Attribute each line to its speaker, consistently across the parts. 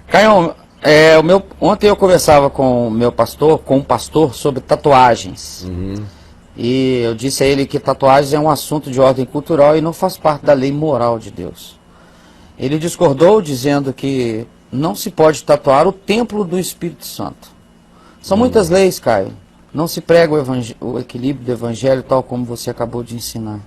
Speaker 1: Caio, ontem eu conversava com um pastor sobre tatuagens. E eu disse a ele que tatuagens é um assunto de ordem cultural e não faz parte da lei moral de Deus. Ele discordou dizendo que não se pode tatuar o templo do Espírito Santo. São muitas leis, Caio. Não se prega o equilíbrio do evangelho tal como você acabou de ensinar.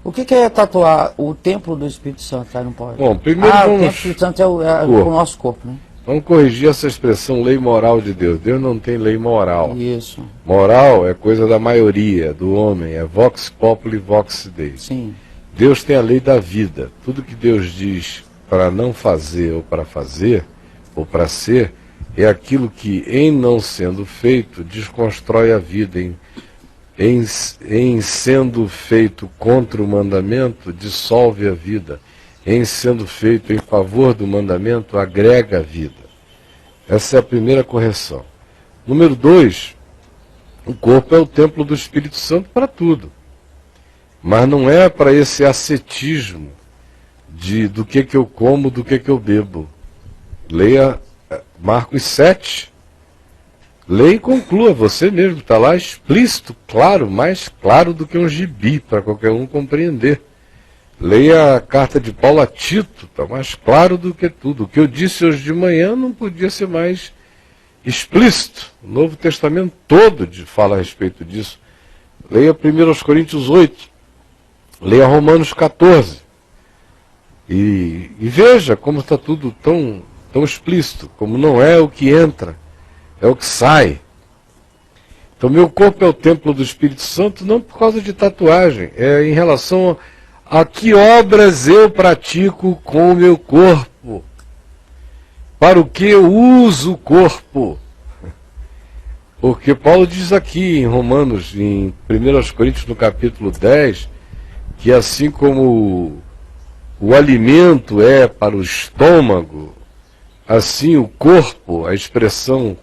Speaker 1: O que é tatuar o templo do Espírito Santo, Caio? Não pode.
Speaker 2: Bom, primeiro
Speaker 1: o
Speaker 2: vamos...
Speaker 1: templo do Espírito Santo é o nosso corpo, né?
Speaker 2: Vamos corrigir essa expressão lei moral de Deus. Deus não tem lei moral.
Speaker 1: Isso.
Speaker 2: Moral é coisa da maioria, do homem. É vox populi, vox dei.
Speaker 1: Sim.
Speaker 2: Deus tem a lei da vida. Tudo que Deus diz para não fazer ou para fazer, ou para ser, é aquilo que, em não sendo feito, desconstrói a vida. Em sendo feito contra o mandamento, dissolve a vida. Em sendo feito em favor do mandamento, agrega a vida. Essa é a primeira correção. Número 2, o corpo é o templo do Espírito Santo para tudo. Mas não é para esse ascetismo do que eu como, do que eu bebo. Leia Marcos 7. Leia e conclua, você mesmo, está lá explícito, claro, mais claro do que um gibi, para qualquer um compreender. Leia a carta de Paulo a Tito, está mais claro do que tudo. O que eu disse hoje de manhã não podia ser mais explícito. O Novo Testamento todo fala a respeito disso. Leia 1 Coríntios 8, leia Romanos 14. E veja como está tudo tão explícito, como não é o que entra, é o que sai. Então meu corpo é o templo do Espírito Santo, não por causa de tatuagem, é em relação a que obras eu pratico com o meu corpo, para o que eu uso o corpo. Porque Paulo diz aqui em Romanos, em 1 Coríntios no capítulo 10, que assim como o alimento é para o estômago, assim o corpo, a expressão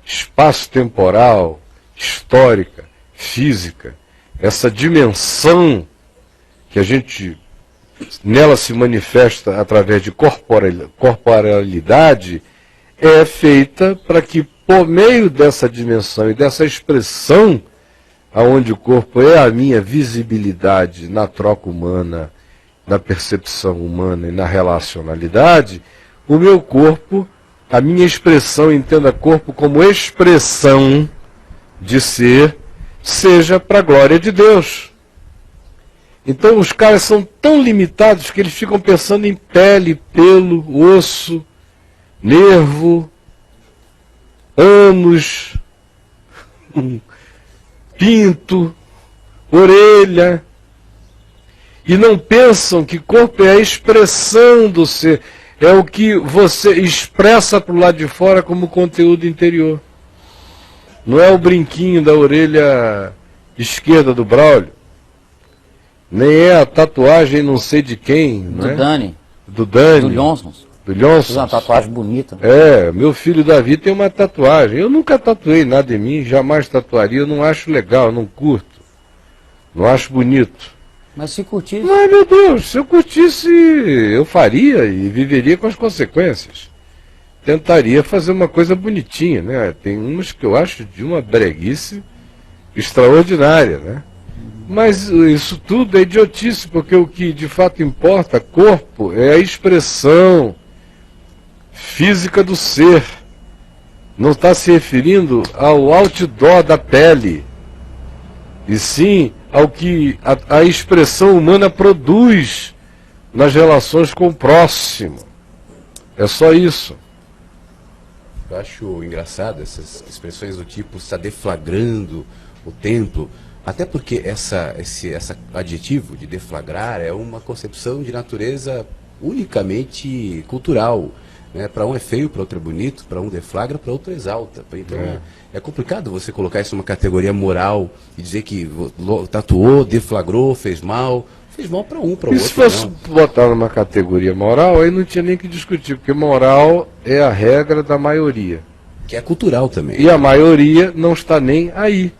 Speaker 2: espaço-temporal, histórica, física, essa dimensão que a gente nela se manifesta através de corporalidade, é feita para que, por meio dessa dimensão e dessa expressão, aonde o corpo é a minha visibilidade na troca humana, na percepção humana e na relacionalidade, o meu corpo, a minha expressão, entenda corpo como expressão de ser, seja para a glória de Deus. Então os caras são tão limitados que eles ficam pensando em pele, pelo, osso, nervo, ânus, pinto, orelha. E não pensam que corpo é a expressão do ser, é o que você expressa para o lado de fora como conteúdo interior. Não é o brinquinho da orelha esquerda do Braulio, nem é a tatuagem não sei de quem,
Speaker 1: Do
Speaker 2: né?
Speaker 1: Dani.
Speaker 2: Do Dani.
Speaker 1: Do Lhonsons.
Speaker 2: Do Lhonsons.
Speaker 1: Fez uma tatuagem bonita.
Speaker 2: É, meu filho Davi tem uma tatuagem. Eu nunca tatuei nada em mim, jamais tatuaria, eu não acho legal, não curto. Não acho bonito.
Speaker 1: Mas se curtir...
Speaker 2: Ai, meu Deus, se eu curtisse, eu faria e viveria com as consequências. Tentaria fazer uma coisa bonitinha, né? Tem umas que eu acho de uma breguice extraordinária, né? Mas isso tudo é idiotice, porque o que de fato importa, corpo, é a expressão física do ser. Não está se referindo ao outdoor da pele, e sim ao que a expressão humana produz nas relações com o próximo. É só isso.
Speaker 3: Eu acho engraçado essas expressões do tipo está deflagrando o templo, até porque esse adjetivo de deflagrar é uma concepção de natureza unicamente cultural. Né? Para um é feio, para outro é bonito, para um deflagra, para outro exalta. Então é complicado você colocar isso numa categoria moral e dizer que tatuou, deflagrou, fez mal. Fez mal para um, para o outro.
Speaker 2: E se fosse botar numa categoria moral, aí não tinha nem que discutir, porque moral é a regra da maioria.
Speaker 3: Que é cultural também.
Speaker 2: E a maioria não está nem aí.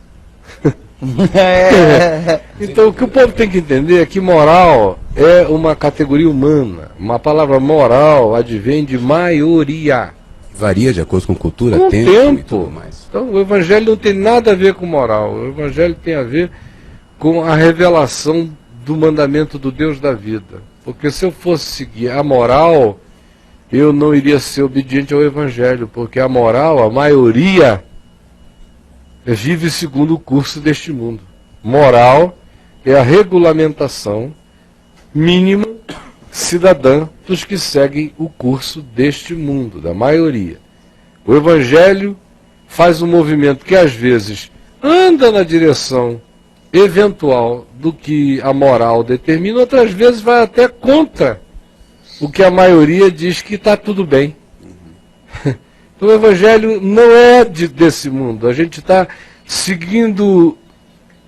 Speaker 2: Então o que o povo tem que entender é que moral é uma categoria humana. Uma palavra moral advém de maioria.
Speaker 3: Varia de acordo com cultura,
Speaker 2: Com
Speaker 3: tempo e
Speaker 2: tempo.
Speaker 3: tudo mais.
Speaker 2: Então o Evangelho não tem nada a ver com moral. O Evangelho tem a ver com a revelação do mandamento do Deus da vida. Porque se eu fosse seguir a moral, eu não iria ser obediente ao Evangelho, porque a moral, a maioria, vive segundo o curso deste mundo. Moral é a regulamentação mínima cidadã dos que seguem o curso deste mundo, da maioria. O Evangelho faz um movimento que às vezes anda na direção eventual do que a moral determina, outras vezes vai até contra o que a maioria diz que está tudo bem. Então o Evangelho não é desse mundo. A gente está seguindo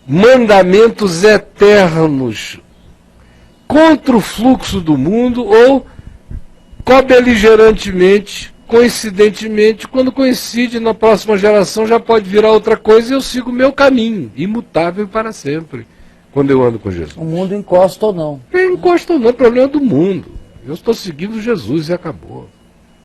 Speaker 2: mandamentos eternos contra o fluxo do mundo ou cobeligerantemente, coincidentemente, quando coincide na próxima geração já pode virar outra coisa e eu sigo o meu caminho, imutável para sempre, quando eu ando com Jesus.
Speaker 1: O mundo encosta ou não.
Speaker 2: Não encosta ou não, é problema do mundo. Eu estou seguindo Jesus e acabou.